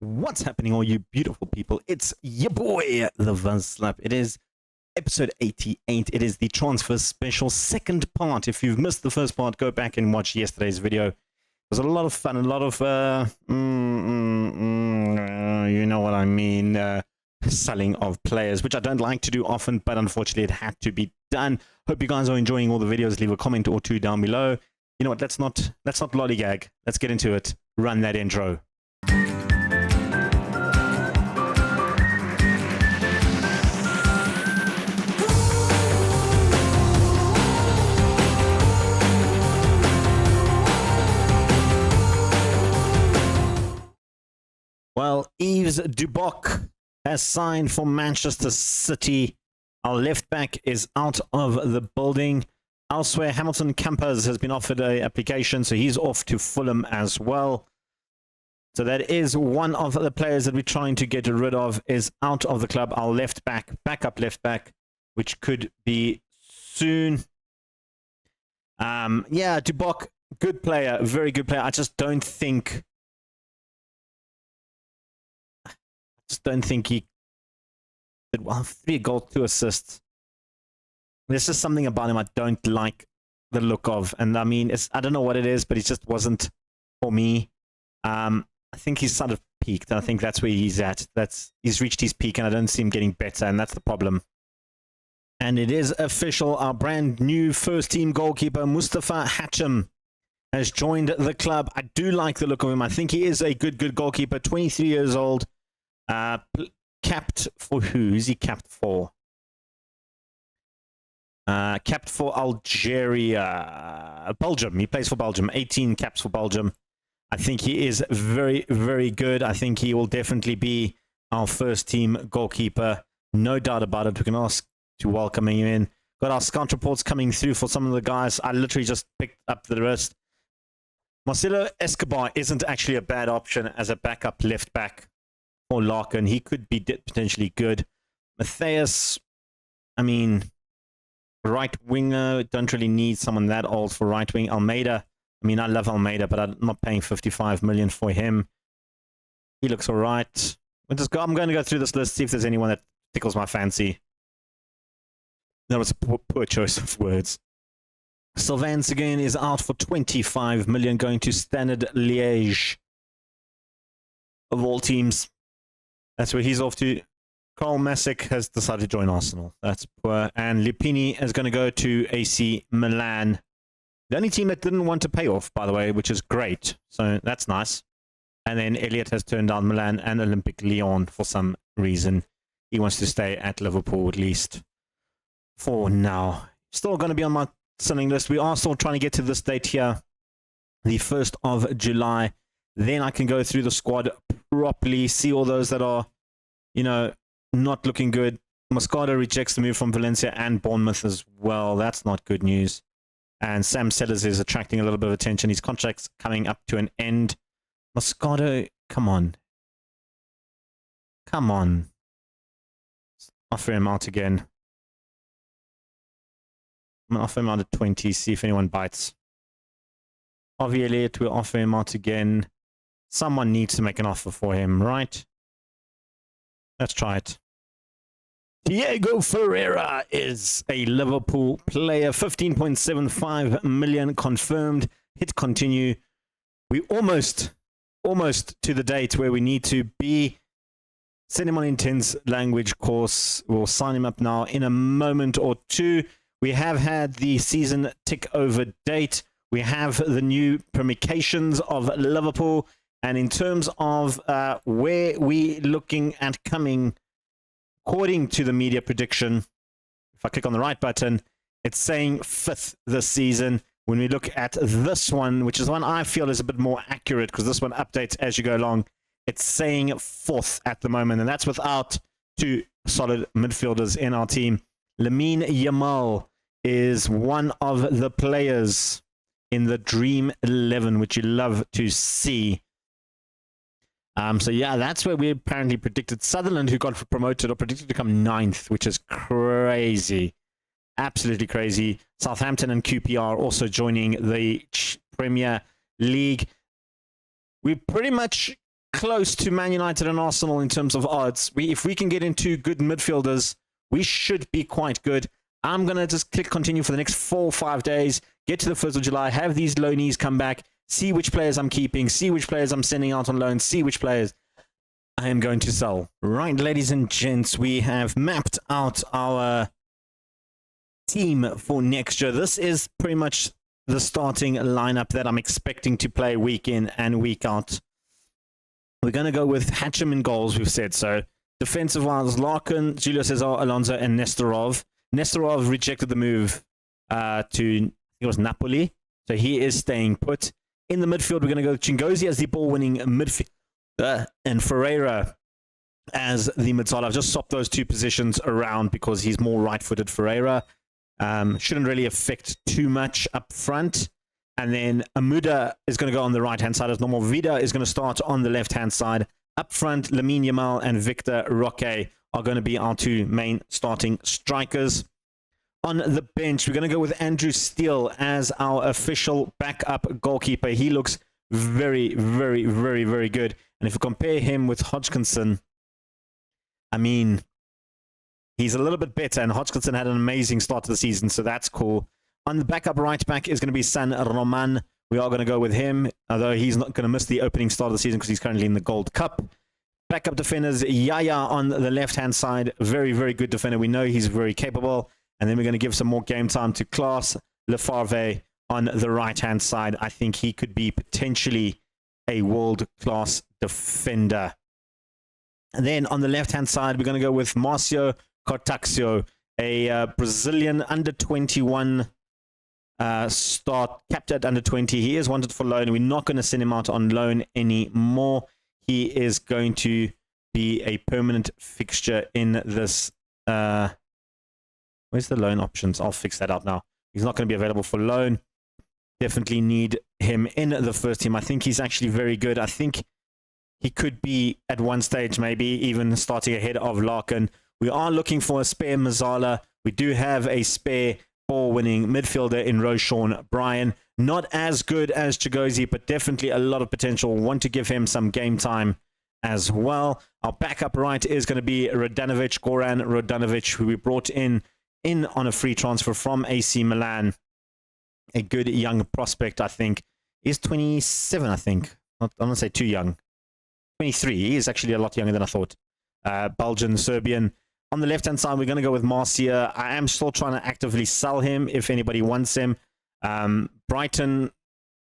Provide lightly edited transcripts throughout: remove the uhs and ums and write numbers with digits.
What's happening, all you beautiful people? It's your boy, the Vuvuzela. It is episode 88. It is the transfer special second part. If you've missed the first part, go back and watch yesterday's video. It was a lot of fun, a lot of, you know what I mean, selling of players, which I don't like to do often, but unfortunately it had to be done. Hope you guys are enjoying all the videos. Leave a comment or two down below. You know what, let's not lollygag. Let's get into it. Run that intro. Well, Yves Duboc has signed for Manchester City. Our left back is out of the building. Elsewhere, Hamilton Campers has been offered an application, so he's off to Fulham as well. So that is one of the players that we're trying to get rid of, is out of the club. Our left back, backup left back, which could be soon. Yeah, Duboc, good player, very good player. I just don't think he did well. 3 goals, 2 assists. There's just something about him I don't like the look of. And I mean, I don't know what it is, but it just wasn't for me. I think he's sort of peaked, and I think that's where he's at. He's reached his peak, and I don't see him getting better, and that's the problem. And it is official. Our brand new first-team goalkeeper, Mustafa Hatcham, has joined the club. I do like the look of him. I think he is a good goalkeeper. 23 years old. Capped for who? Is he capped for? Capped for Algeria. Belgium. He plays for Belgium. 18 caps for Belgium. I think he is very, very good. I think he will definitely be our first team goalkeeper. No doubt about it. We can ask to welcome him in. Got our scout reports coming through for some of the guys. I literally just picked up the rest. Marcelo Escobar isn't actually a bad option as a backup left back for Larkin. He could be potentially good. Matthias, I mean, right winger, don't really need someone that old for right wing. Almeida, I mean, I love Almeida, but I'm not paying 55 million for him. He looks all right. I'm going to go through this list, see if there's anyone that tickles my fancy. That was a poor choice of words. Sylvain Seguin is out for 25 million, going to Standard Liège. Of all teams, that's where he's off to. Carl Masick has decided to join Arsenal. That's poor. And Lipini is going to go to AC Milan. The only team that didn't want to pay off, by the way, which is great. So that's nice. And then Elliot has turned down Milan and Olympique Lyon for some reason. He wants to stay at Liverpool, at least for now. Still going to be on my selling list. We are still trying to get to this date here, the 1st of July. Then I can go through the squad properly, see all those that are, you know, not looking good. Moscardo rejects the move from Valencia and Bournemouth as well. That's not good news. And Sam Sellers is attracting a little bit of attention. His contract's coming up to an end. Moscardo, come on. Come on. Offer him out again. I'm going to offer him out at 20, see if anyone bites. Harvey Elliott, we'll offer him out again. Someone needs to make an offer for him, right? Let's try it. Diego Ferreira is a Liverpool player. 15.75 million confirmed. Hit continue. We almost to the date where we need to be. Send him on intense language course. We'll sign him up now in a moment or two. We have had the season tick over date. We have the new permutations of Liverpool. And in terms of where we're looking at coming, according to the media prediction, if I click on the right button, it's saying 5th this season. When we look at this one, which is one I feel is a bit more accurate because this one updates as you go along, it's saying 4th at the moment. And that's without 2 solid midfielders in our team. Lamine Yamal is one of the players in the Dream 11, which you love to see. So yeah, that's where we apparently predicted. Sutherland, who got promoted, or predicted to come 9th, which is crazy. Absolutely crazy. Southampton and QPR also joining the Premier League. We pretty much close to Man United and Arsenal in terms of odds. If we can get into good midfielders, we should be quite good. I'm going to just click continue for the next 4 or 5 days, get to the 1st of July, have these loanees come back, see which players I'm keeping, see which players I'm sending out on loan, see which players I am going to sell. Right, ladies and gents, we have mapped out our team for next year. This is pretty much the starting lineup that I'm expecting to play week in and week out. We're going to go with Hatcham in goals, we've said so. Defensive wise, Larkin, Julio Cesar, Alonso, and Nestorov. Nestorov rejected the move to, it was Napoli, so he is staying put. In the midfield, we're going to go Chingozi as the ball-winning midfielder and Ferreira as the mid-side. I've just swapped those two positions around because he's more right-footed, Ferreira. Shouldn't really affect too much up front. And then Amuda is going to go on the right-hand side as normal. Vida is going to start on the left-hand side. Up front, Lamine Yamal and Victor Roque are going to be our two main starting strikers. On the bench, we're going to go with Andrew Steele as our official backup goalkeeper. He looks very, very, very, very good. And if you compare him with Hodgkinson, I mean, he's a little bit better. And Hodgkinson had an amazing start to the season, so that's cool. On the backup right back is going to be San Roman. We are going to go with him, although he's not going to miss the opening start of the season because he's currently in the Gold Cup. Backup defenders, Yaya on the left-hand side. Very, very good defender. We know he's very capable. And then we're going to give some more game time to Klaas Lefarve on the right-hand side. I think he could be potentially a world-class defender. And then on the left-hand side, we're going to go with Marcio Cortaxio, a Brazilian under-21 start, capped at under-20. He is wanted for loan. We're not going to send him out on loan anymore. He is going to be a permanent fixture in this... where's the loan options? I'll fix that up now. He's not going to be available for loan. Definitely need him in the first team. I think he's actually very good. I think he could be at one stage, maybe even starting ahead of Larkin. We are looking for a spare Mazzala. We do have a spare ball-winning midfielder in Roshan Bryan. Not as good as Chigozi, but definitely a lot of potential. Want to give him some game time as well. Our backup right is going to be Goran Radanovic, who we brought in on a free transfer from AC Milan. A good young prospect, I think. He's 27, I think. I don't want to say too young. 23. He is actually a lot younger than I thought. Belgian, Serbian. On the left-hand side, we're going to go with Marcia. I am still trying to actively sell him if anybody wants him. Brighton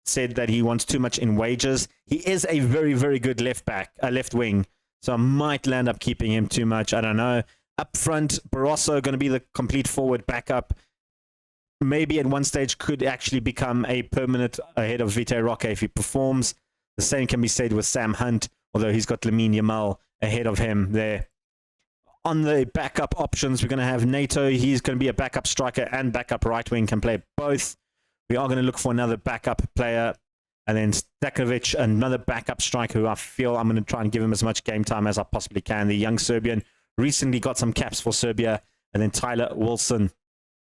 said that he wants too much in wages. He is a very, very good left wing. So I might land up keeping him too much. I don't know. Up front, Barroso going to be the complete forward backup. Maybe at one stage could actually become a permanent ahead of Vite Roque if he performs. The same can be said with Sam Hunt, although he's got Lamine Yamal ahead of him there. On the backup options, we're going to have Nato. He's going to be a backup striker and backup right wing, can play both. We are going to look for another backup player. And then Stakovic, another backup striker who I feel I'm going to try and give him as much game time as I possibly can. The young Serbian recently got some caps for Serbia. And then Tyler Wilson,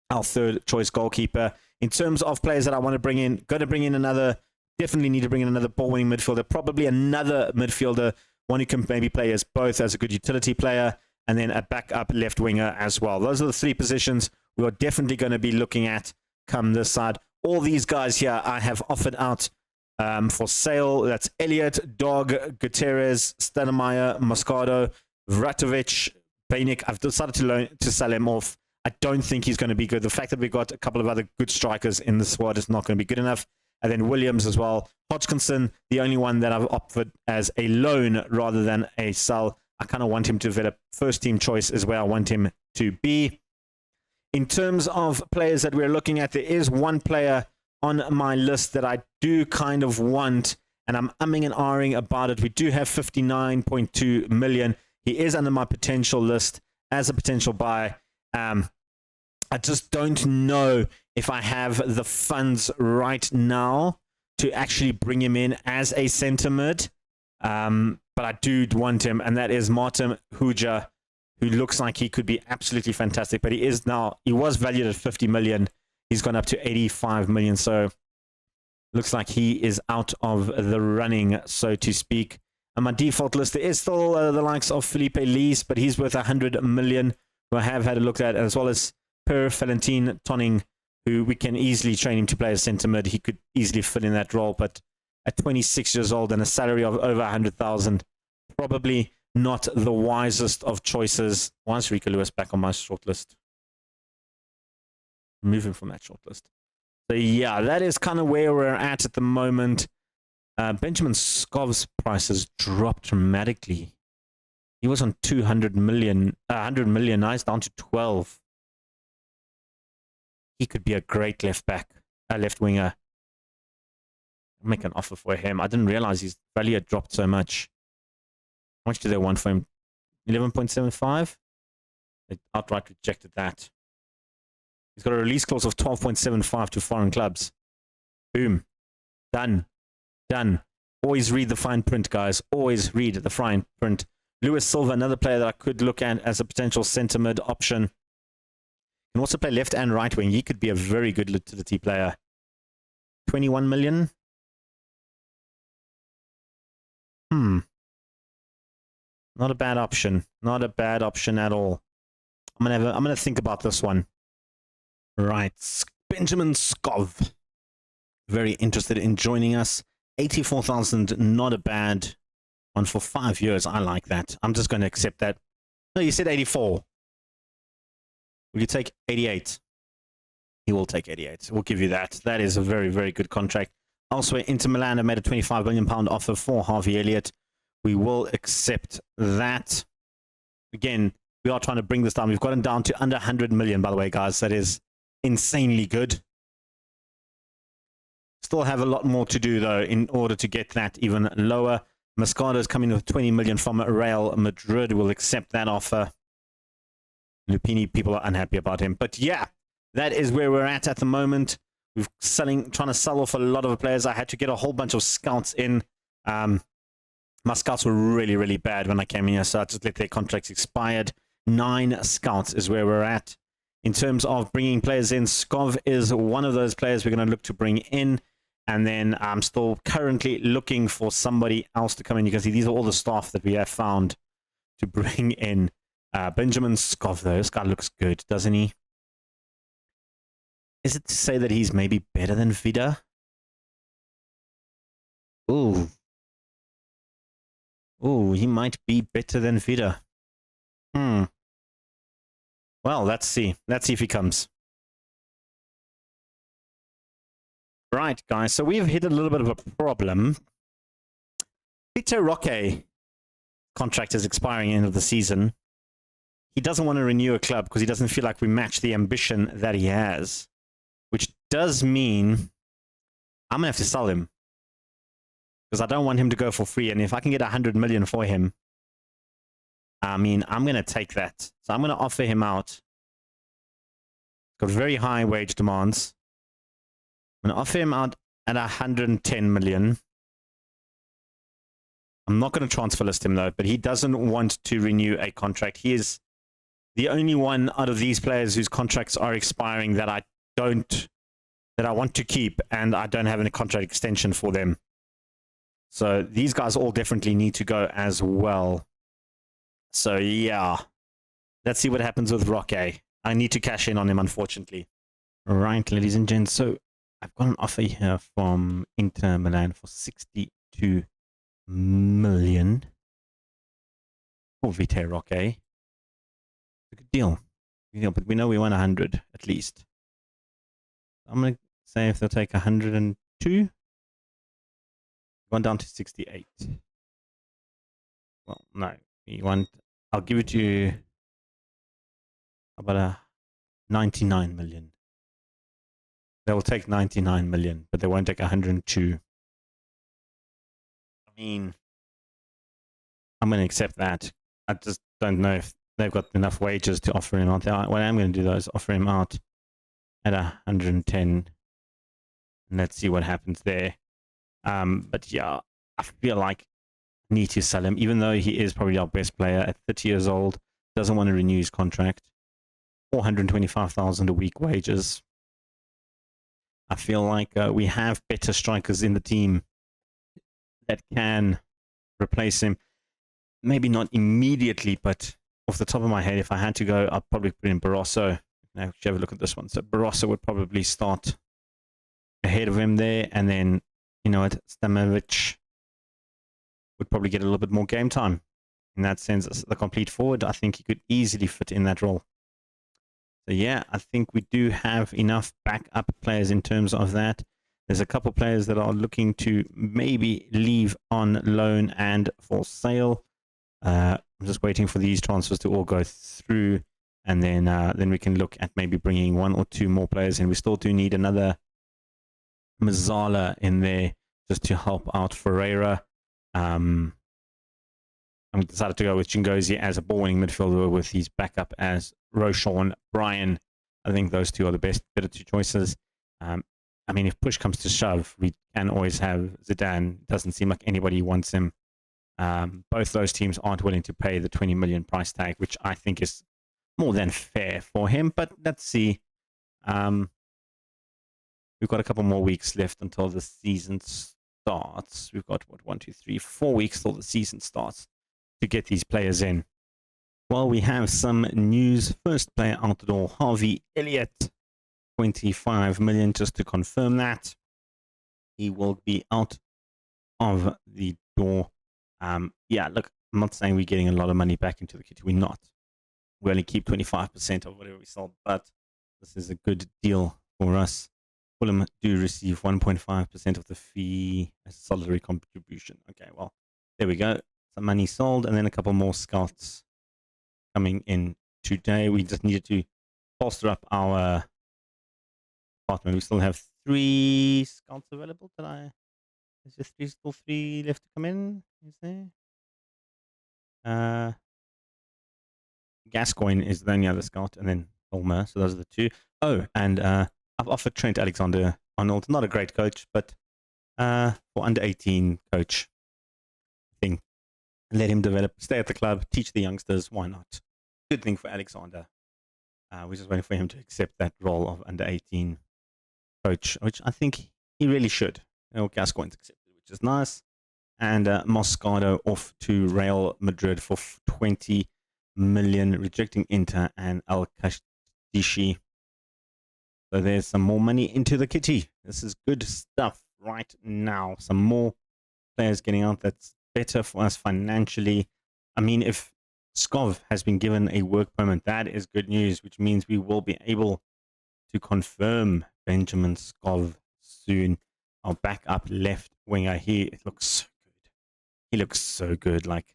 our third choice goalkeeper. In terms of players that I want to bring in, definitely need to bring in another ball-winning midfielder, probably another midfielder, one who can maybe play as both as a good utility player, and then a backup left winger as well. Those are the three positions we are definitely going to be looking at come this side. All these guys here I have offered out for sale. That's Elliott, Dog, Gutierrez, Stanemeyer, Moscardo, Vratovic, Bainik. I've decided to sell him off. I don't think he's going to be good. The fact that we've got a couple of other good strikers in the squad is not going to be good enough. And then Williams as well. Hodgkinson, the only one that I've offered as a loan rather than a sell. I kind of want him to develop first team choice is where I want him to be. In terms of players that we're looking at, there is one player on my list that I do kind of want, and I'm umming and ahhing about it. We do have 59.2 million. He is under my potential list as a potential buy. I just don't know if I have the funds right now to actually bring him in as a centre mid. But I do want him, and that is Martin Huja, who looks like he could be absolutely fantastic. But he was valued at 50 million. He's gone up to 85 million. So looks like he is out of the running, so to speak. On my default list, there is still the likes of Felipe Lees, but he's worth 100 million, who I have had a look at, as well as Per Valentin Tonning, who we can easily train him to play as centre mid. He could easily fit in that role, but at 26 years old and a salary of over 100,000, probably not the wisest of choices. Why is Rico Lewis back on my shortlist? Remove him from that shortlist. So yeah, that is kind of where we're at the moment. Benjamin Skov's price has dropped dramatically. He was on 100 million. Now he's down to 12. He could be a great left winger. I'll make an offer for him. I didn't realize his value had dropped so much. How much do they want for him? 11.75? They outright rejected that. He's got a release clause of 12.75 to foreign clubs. Boom. Done. Done. Always read the fine print, guys. Always read the fine print. Luis Silva, another player that I could look at as a potential centre mid option. Can also play left and right wing. He could be a very good utility player. 21 million. Not a bad option. Not a bad option at all. I'm gonna think about this one. Right. Benjamin Skov. Very interested in joining us. 84,000, not a bad one for 5 years. I like that. I'm just going to accept that. No, you said 84. Will you take 88? He will take 88. We'll give you that. That is a very, very good contract. Elsewhere, Inter Milan have made a £25 million offer for Harvey Elliott. We will accept that. Again, we are trying to bring this down. We've got him down to under 100 million, by the way, guys. That is insanely good. Still have a lot more to do, though, in order to get that even lower. Moscato is coming with 20 million from Real Madrid. We'll accept that offer. Lupini, people are unhappy about him. But yeah, that is where we're at the moment. We're trying to sell off a lot of players. I had to get a whole bunch of scouts in. My scouts were really, really bad when I came in here, so I just let their contracts expired. 9 scouts is where we're at. In terms of bringing players in, Skov is one of those players we're going to look to bring in. And then I'm still currently looking for somebody else to come in. You can see these are all the staff that we have found to bring in. Benjamin Skov, though. This guy looks good, doesn't he? Is it to say that he's maybe better than Vida? Ooh. Ooh, he might be better than Vida. Well, let's see. Let's see if he comes. Right, guys. So we've hit a little bit of a problem. Peter Roque contract is expiring end of the season. He doesn't want to renew a club because he doesn't feel like we match the ambition that he has, which does mean I'm going to have to sell him because I don't want him to go for free. And if I can get 100 million for him, I mean, I'm going to take that. So I'm going to offer him out. Got very high wage demands. I'm going to offer him out at 110 million. I'm not going to transfer list him, though, but he doesn't want to renew a contract. He is the only one out of these players whose contracts are expiring that I want to keep, and I don't have any contract extension for them. So these guys all definitely need to go as well. So yeah, let's see what happens with Roque. I need to cash in on him, unfortunately. All right, ladies and gents. So I've got an offer here from Inter Milan for 62 million for Vite Roque. A good deal. But we know we want 100 at least. I'm going to say if they'll take 102, gone down to 68. Well, no, I'll give it to you about a 99 million. They will take 99 million, but they won't take 102. I mean, I'm going to accept that. I just don't know if they've got enough wages to offer him out. What I'm going to do, though, is offer him out at 110. And let's see what happens there. But yeah, I feel like I need to sell him, even though he is probably our best player at 30 years old. Doesn't want to renew his contract. 425,000 a week wages. I feel like we have better strikers in the team that can replace him. Maybe not immediately, but off the top of my head, if I had to go, I'd probably put in Barroso. Now, if you have a look at this one. So Barroso would probably start ahead of him there, and then, you know what, Stamovic would probably get a little bit more game time. In that sense, as the complete forward, I think he could easily fit in that role. So yeah, I think we do have enough backup players in terms of that. There's a couple players that are looking to maybe leave on loan and for sale. I'm just waiting for these transfers to all go through, and then we can look at maybe bringing one or two more players in. We still do need another Vuvuzela in there just to help out Ferreira. I'm decided to go with Chingozi as a ball-winning midfielder with his backup as Roshan Bryan. I think those two are the better two choices. I mean, if push comes to shove, we can always have Zidane. Doesn't seem like anybody wants him. Both those teams aren't willing to pay the 20 million price tag, which I think is more than fair for him. But let's see. We've got a couple more weeks left until the season starts. We've got, what, 1, 2, 3, 4 weeks till the season starts to get these players in. Well, we have some news. First player out the door, Harvey Elliott, 25 million, just to confirm that. He will be out of the door. Yeah, look, I'm not saying we're getting a lot of money back into the kitty. We're not. We only keep 25% of whatever we sold, but this is a good deal for us. Fulham do receive 1.5% of the fee as a solidary contribution. Okay, well, there we go. Some money sold, and then a couple more scouts coming in today. We just needed to bolster up our department. We still have 3 scouts available. Is there still 3 left to come in? Is there? Gascoigne is the only other scout, and then Ulmer. So those are the 2. Oh, and I've offered Trent Alexander-Arnold, not a great coach, but for under 18 coach thing. Let him develop, stay at the club, teach the youngsters. Why not? Good thing for Alexander. We're just waiting for him to accept that role of under 18 coach, which I think he really should. Gascoigne's accepted, which is nice. And Moscardo off to Real Madrid for 20 million, rejecting Inter and Al Kashdishi. So there's some more money into the kitty. This is good stuff right now. Some more players getting out. That's better for us financially. I mean, if Skov has been given a work permit, that is good news, which means we will be able to confirm Benjamin Skov soon. Our backup left winger here, it looks so good. He looks so good. Like,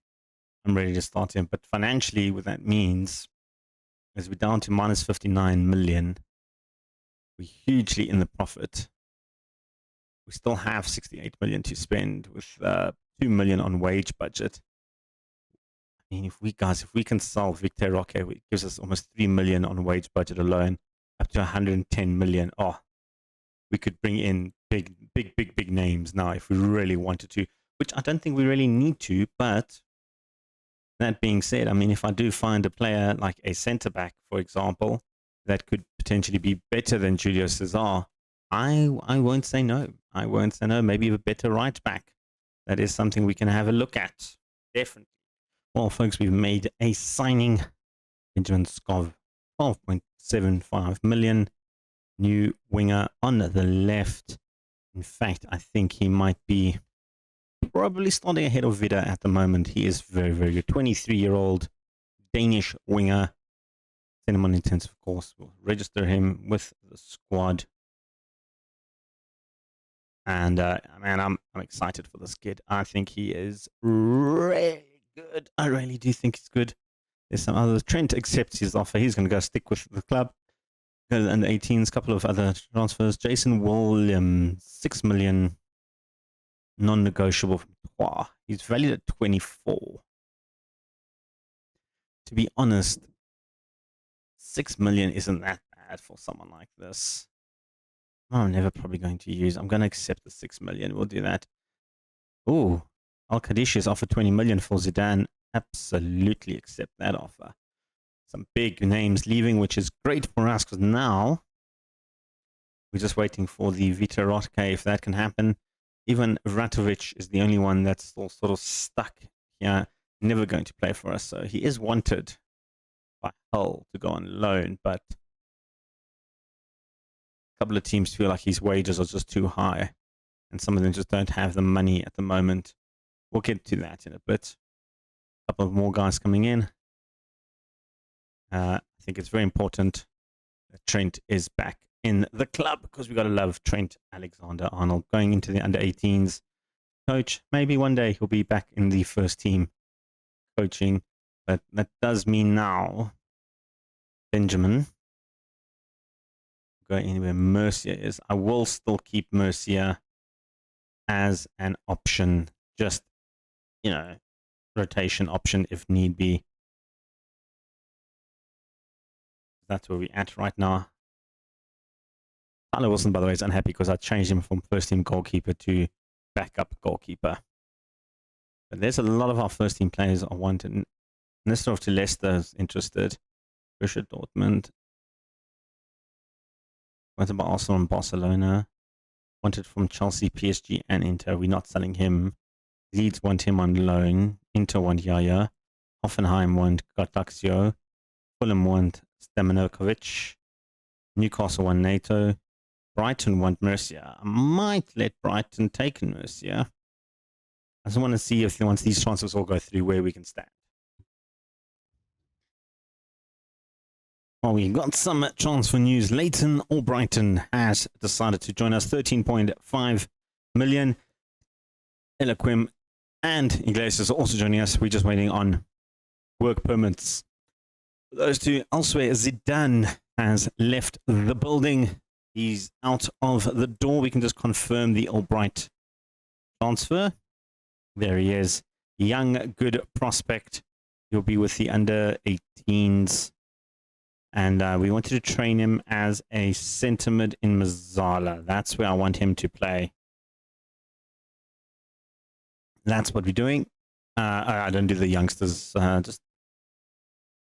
I'm ready to start him. But financially, what that means is we're down to minus 59 million. We're hugely in the profit. We still have 68 million to spend with 2 million on wage budget. I mean, if we can sell Victor Roque, it gives us almost 3 million on wage budget alone, up to 110 million. Oh, we could bring in big names now if we really wanted to, which I don't think we really need to. But that being said, I mean, if I do find a player like a centre back, for example, that could potentially be better than Julio Cesar, I won't say no. I won't say no. Maybe a better right back. That is something we can have a look at. Definitely. Well, folks, we've made a signing. Benjamin Skov, 12.75 million. New winger on the left. In fact, I think he might be probably starting ahead of Vida at the moment. He is very, very good. 23-year-old Danish winger. Send him on intensive course. We'll register him with the squad. And man, I'm excited for this kid. I think he is really good. I really do think he's good. There's some others. Trent accepts his offer. He's going to go stick with the club. Go to the under 18s. Couple of other transfers. Jason Williams, 6 million, non-negotiable from Troyes. He's valued at 24. To be honest, 6 million isn't that bad for someone like this. I'm never probably going to use. I'm going to accept the 6 million. We'll do that. Oh, Al Kadish is offered 20 million for Zidane. Absolutely accept that offer. Some big names leaving, which is great for us because now we're just waiting for the Vita Rotke, if that can happen. Even Vratovic is the only one that's still sort of stuck here, never going to play for us. So he is wanted by Hull to go on loan, but a couple of teams feel like his wages are just too high, and some of them just don't have the money at the moment. We'll get to that in a bit. A couple of more guys coming in. I think it's very important that Trent is back in the club, because we've got to love Trent Alexander-Arnold going into the under-18s coach. Maybe one day he'll be back in the first team coaching, but that does mean now Benjamin go anywhere Mercia is. I will still keep Mercia as an option, just, you know, rotation option if need be. That's where we're at right now. Tyler Wilson, by the way, is unhappy because I changed him from first team goalkeeper to backup goalkeeper. But there's a lot of our first team players I wanted. Nestorov to Leicester is interested. Richard Dortmund. Wanted by Arsenal and Barcelona. Wanted from Chelsea, PSG, and Inter. We're not selling him. Leeds want him on loan. Inter want Yaya. Hoffenheim want Gattuso. Fulham want Stamanovic. Newcastle want NATO. Brighton want Mercia. I might let Brighton take Mercia. I just want to see if once these transfers all go through, where we can stand. Well, we got some transfer news. Leighton Albrighton has decided to join us. 13.5 million. Eloquim and Iglesias are also joining us. We're just waiting on work permits. Those two elsewhere. Zidane has left the building. He's out of the door. We can just confirm the Albright transfer. There he is. Young, good prospect. He'll be with the under-18s. And we wanted to train him as a centre mid in Mazzala. That's where I want him to play. That's what we're doing. I don't do the youngsters. Just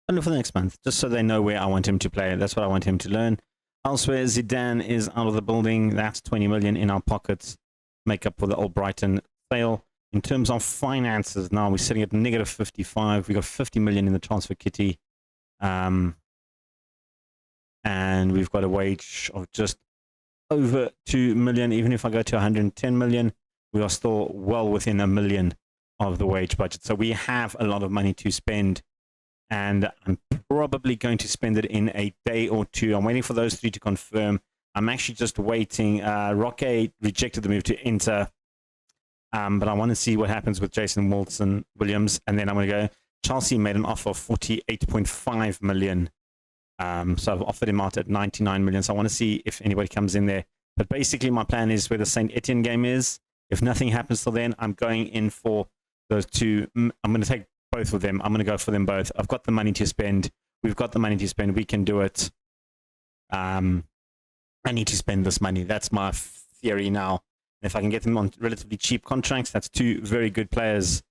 only for the next month, just so they know where I want him to play. That's what I want him to learn. Elsewhere, Zidane is out of the building. That's 20 million in our pockets. Make up for the Albrighton sale. In terms of finances, now we're sitting at negative 55. We've got 50 million in the transfer kitty. And we've got a wage of just over 2 million. Even if I go to 110 million, we are still well within $1 million of the wage budget. So we have a lot of money to spend. And I'm probably going to spend it in a day or two. I'm waiting for those three to confirm. I'm actually just waiting. Roque rejected the move to Inter. But I want to see what happens with Jason Williams. And then I'm going to go. Chelsea made an offer of 48.5 million. So I've offered him out at 99 million. So I want to see if anybody comes in there. But basically, my plan is where the St. Etienne game is. If nothing happens till then, I'm going in for those two. I'm going to take both of them. I'm going to go for them both. I've got the money to spend. We've got the money to spend. We can do it. I need to spend this money. That's my theory now. If I can get them on relatively cheap contracts, that's two very good players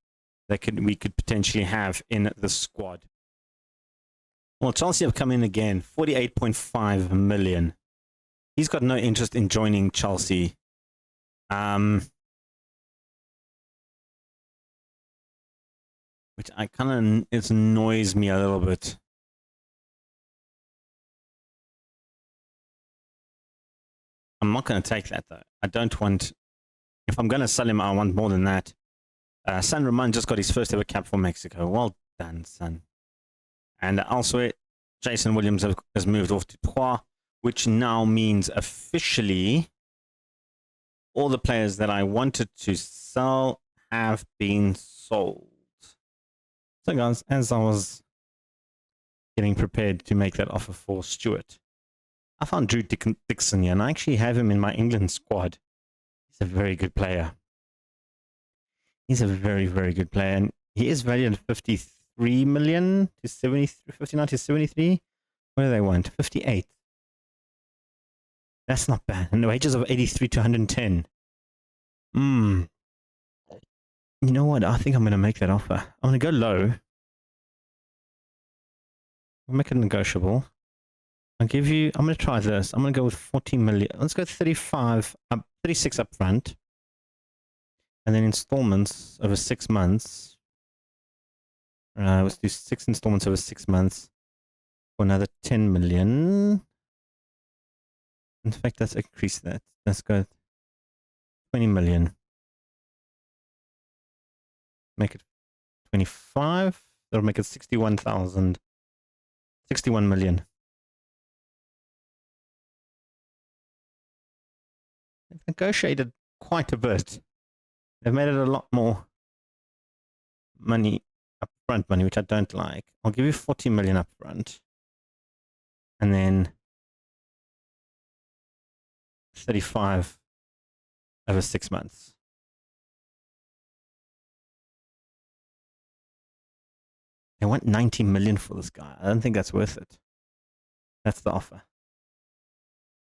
that we could potentially have in the squad. Well, Chelsea have come in again. 48.5 million. He's got no interest in joining Chelsea. Which it annoys me a little bit. I'm not going to take that, though. I don't want... If I'm going to sell him, I want more than that. San Ramon just got his first ever cap for Mexico. Well done, son. And elsewhere, Jason Williams has moved off to Troyes, which now means officially all the players that I wanted to sell have been sold. So guys, as I was getting prepared to make that offer for Stuart, I found Drew Dixon here, and I actually have him in my England squad. He's a very good player. He's a very, very good player, and he is valued at 53 million to 73, 59 to 73. What do they want? 58. That's not bad. And the wages of 83 to 110. You know what? I think I'm going to make that offer. I'm going to go low. I'll make it negotiable. I'm going to try this. I'm going to go with 40 million. Let's go 36 up front. And then installments over 6 months. Let's do 6 installments over 6 months for another 10 million. In fact, let's increase that. Let's go 20 million. Make it 25. That'll make it 61,000. 61 million. They've negotiated quite a bit. They've made it a lot more money, upfront money, which I don't like. I'll give you 40 million upfront. And then 35 over 6 months. They want 90 million for this guy. I don't think that's worth it. That's the offer.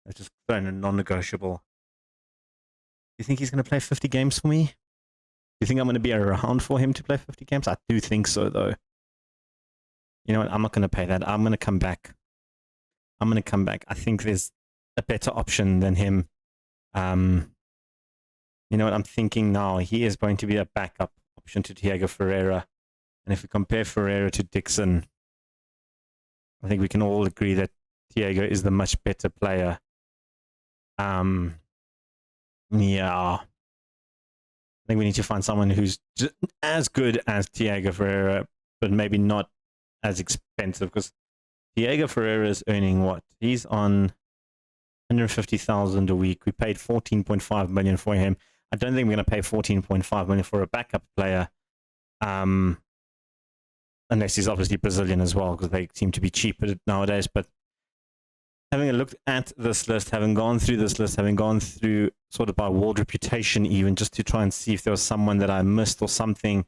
They've just thrown a non-negotiable. You think he's going to play 50 games for me? Do you think I'm going to be around for him to play 50 games? I do think so, though. You know what? I'm not going to pay that. I'm going to come back. I think there's a better option than him. You know what? I'm thinking now. He is going to be a backup option to Thiago Ferreira. And if we compare Ferreira to Dixon, I think we can all agree that Thiago is the much better player. Yeah. I think we need to find someone who's just as good as Thiago Ferreira, but maybe not as expensive, because Thiago Ferreira is earning what? He's on 150,000 a week. We paid 14.5 million for him. I don't think we're going to pay 14.5 million for a backup player. Unless he's obviously Brazilian as well, because they seem to be cheaper nowadays. But having a look at this list, having gone through this list, having gone through sort of by world reputation even, just to try and see if there was someone that I missed or something.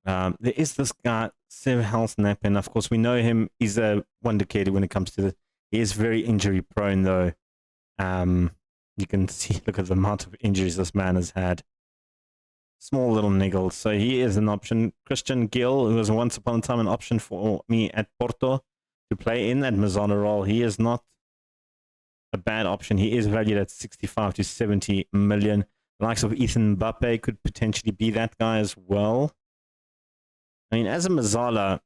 There is this guy, Sev Halsnap, and of course we know him. He's a wonderkid when it comes to the... He is very injury prone, though. You can see, look at the amount of injuries this man has had. Small little niggles. So he is an option. Christian Gill, who was once upon a time an option for me at Porto to play in that Mazzana role. He is not a bad option. He is valued at 65 to 70 million. The likes of Ethan Mbappe could potentially be that guy as well. I mean, as a Mazzala,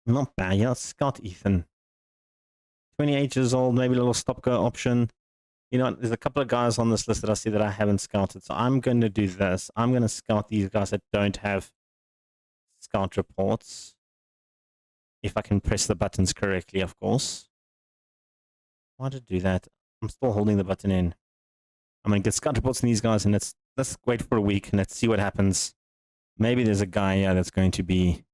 not bad. Yeah, Scott Ethan. 28 years old, maybe a little stop-go option. You know, there's a couple of guys on this list that I see that I haven't scouted. So I'm going to do this. I'm going to scout these guys that don't have scout reports. If I can press the buttons correctly, of course. Why did I do that? I'm still holding the button in. I'm going to get scout reports on these guys, and let's wait for a week and let's see what happens. Maybe there's a guy here that's going to be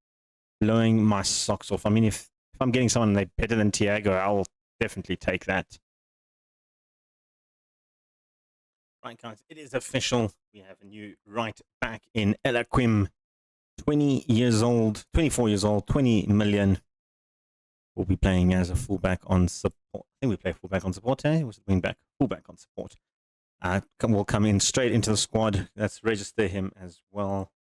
blowing my socks off. I mean, if I'm getting someone that's better than Thiago, I'll definitely take that. Right, guys, it is official. We have a new right back in Elaquim. 20 years old, 24 years old, 20 million. Will be playing as a fullback on support. I think we play fullback on support, eh? Was it wing back? Fullback on support. Will come in straight into the squad. Let's register him as well.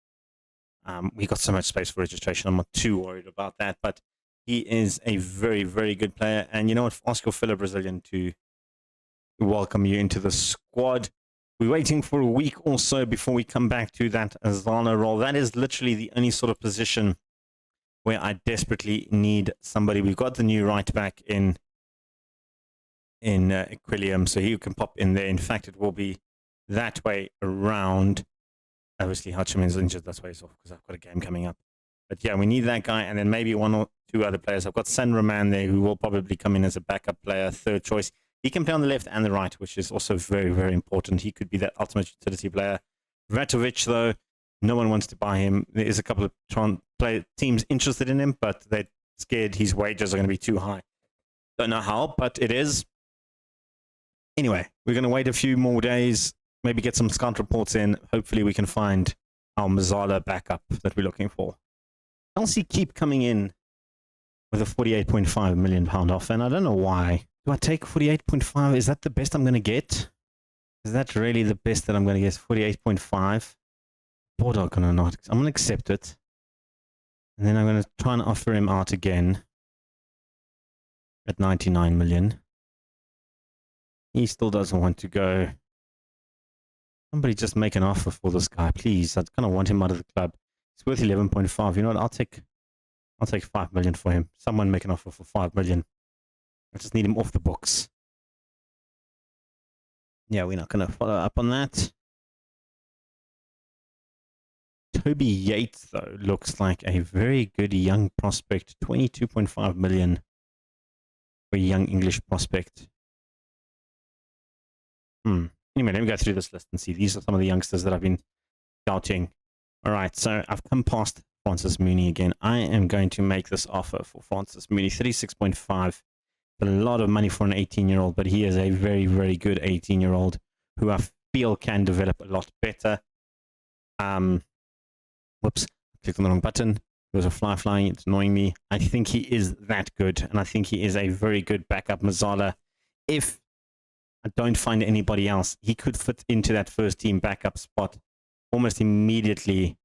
We got so much space for registration. I'm not too worried about that, but he is a very, very good player. And you know what? Ask your fellow Brazilian to welcome you into the squad. We're waiting for a week or so before we come back to that Azana role. That is literally the only sort of position where I desperately need somebody. We've got the new right back in Equilium, so he can pop in there. In fact, it will be that way around. Obviously, Hutchman's injured. That's why he's off, because I've got a game coming up. But yeah, we need that guy, and then maybe one or two other players. I've got San Roman there, who will probably come in as a backup player, third choice. He can play on the left and the right, which is also very, very important. He could be that ultimate utility player. Vratovic, though, no one wants to buy him. There is a couple of teams interested in him, but they're scared his wages are going to be too high. Don't know how, but it is. Anyway, we're going to wait a few more days, maybe get some scout reports in. Hopefully we can find our Mazzala backup that we're looking for. Chelsea keep coming in with a £48.5 million offer, and I don't know why. Do I take 48.5? Is that the best I'm going to get? Is that really the best that I'm going to get? 48.5? Bordeaux gonna not. I'm going to accept it. And then I'm going to try and offer him out again at 99 million. He still doesn't want to go. Somebody just make an offer for this guy, please. I kind of want him out of the club. He's worth 11.5. You know what? I'll take 5 million for him. Someone make an offer for 5 million. I just need him off the books. Yeah, we're not going to follow up on that. Toby Yates, though, looks like a very good young prospect. 22.5 million for a young English prospect. Anyway, let me go through this list and see. These are some of the youngsters that I've been scouting. All right, so I've come past Francis Mooney again. I am going to make this offer for Francis Mooney, 36.5. A lot of money for an 18-year-old, but he is a very, very good 18-year-old who I feel can develop a lot better. Whoops, clicked on the wrong button. There was a fly flying. It's annoying me. I think he is that good, and I think he is a very good backup Vuvuzela. If I don't find anybody else, he could fit into that first-team backup spot almost immediately,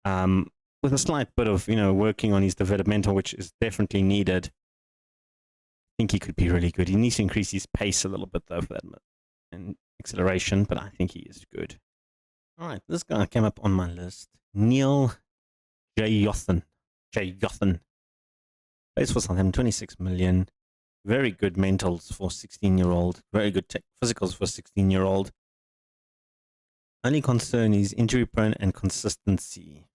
with a slight bit of, working on his developmental, which is definitely needed. I think he could be really good. He needs to increase his pace a little bit, though, for that and acceleration, but I think he is good. All right, this guy came up on my list. Neil Jayothan. Plays for Southampton, 26 million. Very good mentals for 16-year-old. Very good physicals for 16-year-old. Only concern is injury prone and consistency.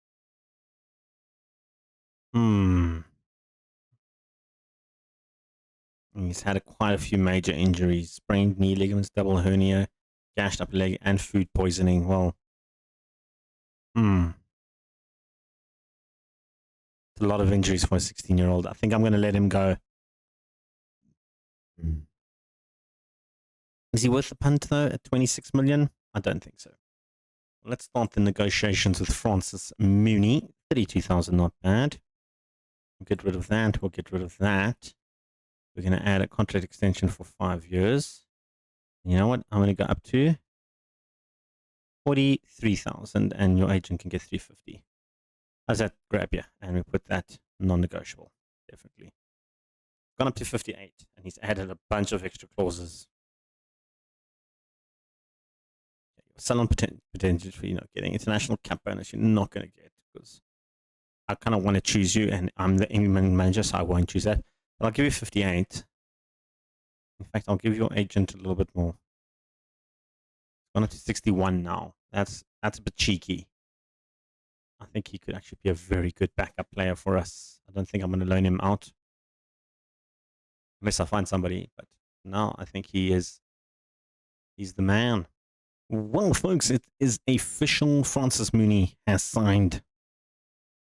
He's had quite a few major injuries. Sprained knee ligaments, double hernia, gashed up leg, and food poisoning. Well, it's a lot of injuries for a 16-year-old. I think I'm going to let him go. Is he worth the punt, though, at 26 million? I don't think so. Let's start the negotiations with Francis Mooney. 32,000, not bad. We'll get rid of that. We'll get rid of that. We're going to add a contract extension for 5 years. You know what? I'm going to go up to 43,000, and your agent can get 350. How's that grab you? And we put that non-negotiable, definitely. Gone up to 58, and he's added a bunch of extra clauses. Sell on potential for getting international cap bonus. You're not going to get, because I kind of want to choose you, and I'm the England manager, so I won't choose that. But I'll give you 58. In fact, I'll give your agent a little bit more. It's gone up to 61 now. That's a bit cheeky. I think he could actually be a very good backup player for us. I don't think I'm going to loan him out, unless I find somebody. But no, I think he's the man. Well, folks, it is official. Francis Mooney has signed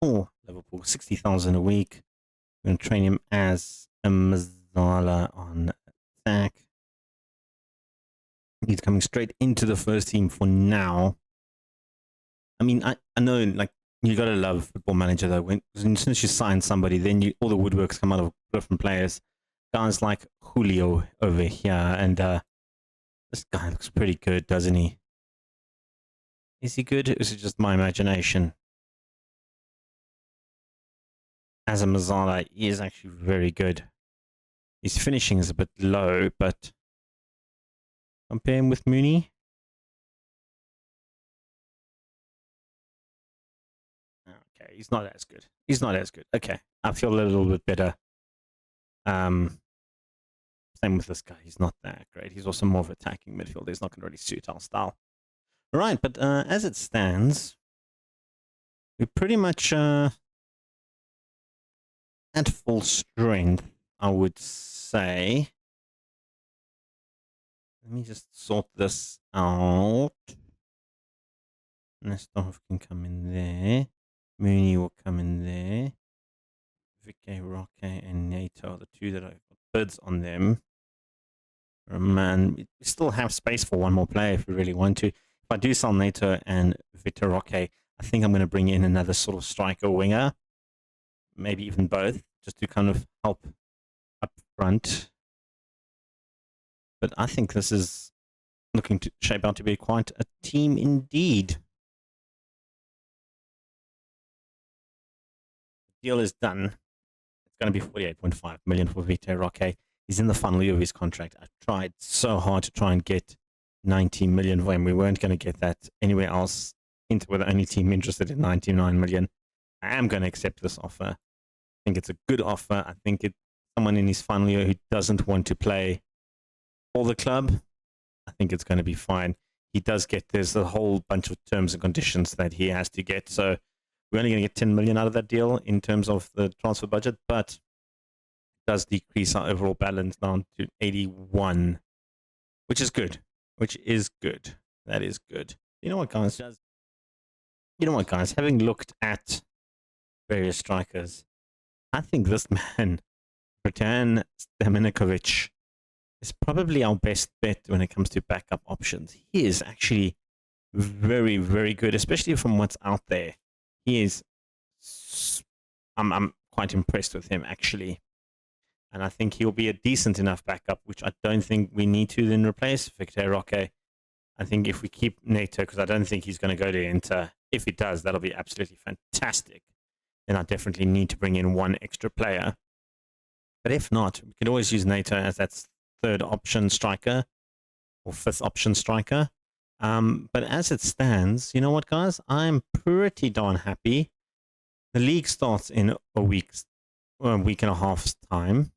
for Liverpool, 60,000 a week. We're going to train him as a Vuvuzela on attack. He's coming straight into the first team for now. I mean, I know, like, you got to love Football Manager, though. As soon as you sign somebody, then all the woodworks come out of different players. Guys like Julio over here, and this guy looks pretty good, doesn't he? Is he good, or is it just my imagination? As a Vuvuzela, he is actually very good. His finishing is a bit low, but compare him with Mooney. Okay, he's not as good. He's not as good. Okay, I feel a little bit better. Same with this guy. He's not that great. He's also more of attacking midfielder. He's not going to really suit our style. All right, but as it stands, we're pretty much at full strength, I would say. Let me just sort this out. Nestorov can come in there. Mooney will come in there. Vicky, Roque, and NATO are the two that I've got bids on them. Oh, man, we still have space for one more player if we really want to. If I do sell NATO and Victor Roque, I think I'm going to bring in another sort of striker winger. Maybe even both, just to kind of help up front. But I think this is looking to shape out to be quite a team indeed. The deal is done. It's going to be 48.5 million for Victor Roque. He's in the final year of his contract. I've tried so hard to try and get 90 million for him. We weren't going to get that anywhere else. Inter were the only team interested in 99 million. I am going to accept this offer. I think it's a good offer. I think it's someone in his final year who doesn't want to play for the club. I think it's going to be fine. He does get, there's a whole bunch of terms and conditions that he has to get. So we're only going to get 10 million out of that deal in terms of the transfer budget, but it does decrease our overall balance down to 81, which is good. That is good. You know what, guys? Having looked at various strikers, I think this man, Bratan Stamenovic, is probably our best bet when it comes to backup options. He is actually very, very good, especially from what's out there. He is, I'm quite impressed with him, actually. And I think he'll be a decent enough backup, which I don't think we need to then replace Victor Roque. I think if we keep Neto, because I don't think he's going to go to Inter. If he does, that'll be absolutely fantastic. Then I definitely need to bring in one extra player. But if not, we could always use Neto as that third option striker or fifth option striker. But as it stands, you know what, guys? I'm pretty darn happy. The league starts in a week and a half's time.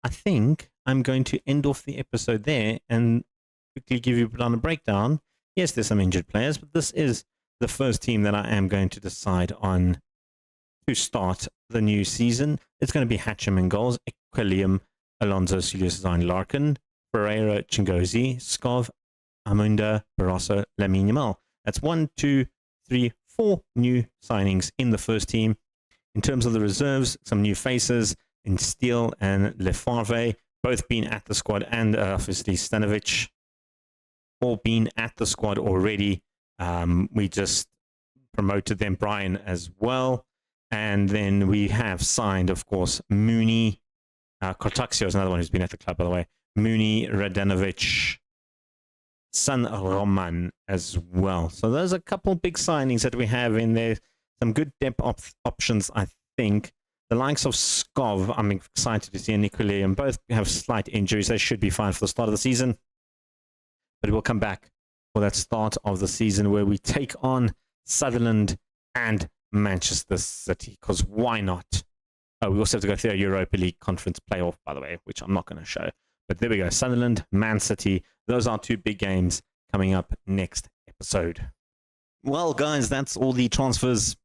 I think I'm going to end off the episode there and quickly give you a breakdown. Yes, there's some injured players, but this is the first team that I am going to decide on to start the new season. It's going to be Hatcham in goals, Equilium, Alonso, Julius Zine, Larkin, Pereira, Chingozi, Skov, Amunda, Barroso, Lamine Yamal. That's 1, 2, 3, 4 new signings in the first team. In terms of the reserves, some new faces in Steele and Lefave, both been at the squad, and obviously Stanovic, all been at the squad already. We just promoted them, Brian as well. And then we have signed, of course, Mooney. Kortaxio is another one who's been at the club, by the way. Mooney, Radanovic, San Roman as well. So those are a couple big signings that we have in there. Some good depth options, I think. The likes of Skov, I'm excited to see, and Equilium. Both have slight injuries. They should be fine for the start of the season. But we'll come back for that start of the season where we take on Sunderland and Manchester City. Because why not? Oh, we also have to go through a Europa League conference playoff, by the way, which I'm not going to show. But there we go. Sunderland, Man City. Those are two big games coming up next episode. Well, guys, that's all the transfers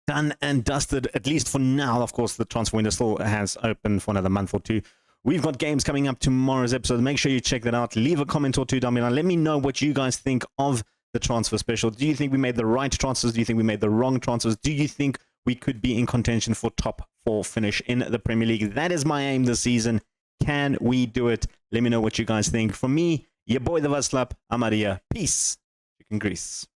done and dusted, at least for now. Of course, the transfer window still has open for another month or two. We've got games coming up tomorrow's episode. Make sure you check that out. Leave a comment or two down below. Let me know what you guys think of the transfer special. Do you think we made the right transfers? Do you think we made the wrong transfers? Do you think we could be in contention for top 4 finish in the Premier League? That is my aim this season. Can we do it? Let me know what you guys think. From me, your boy the Vaslap, Amaria. Peace. Chicken grease.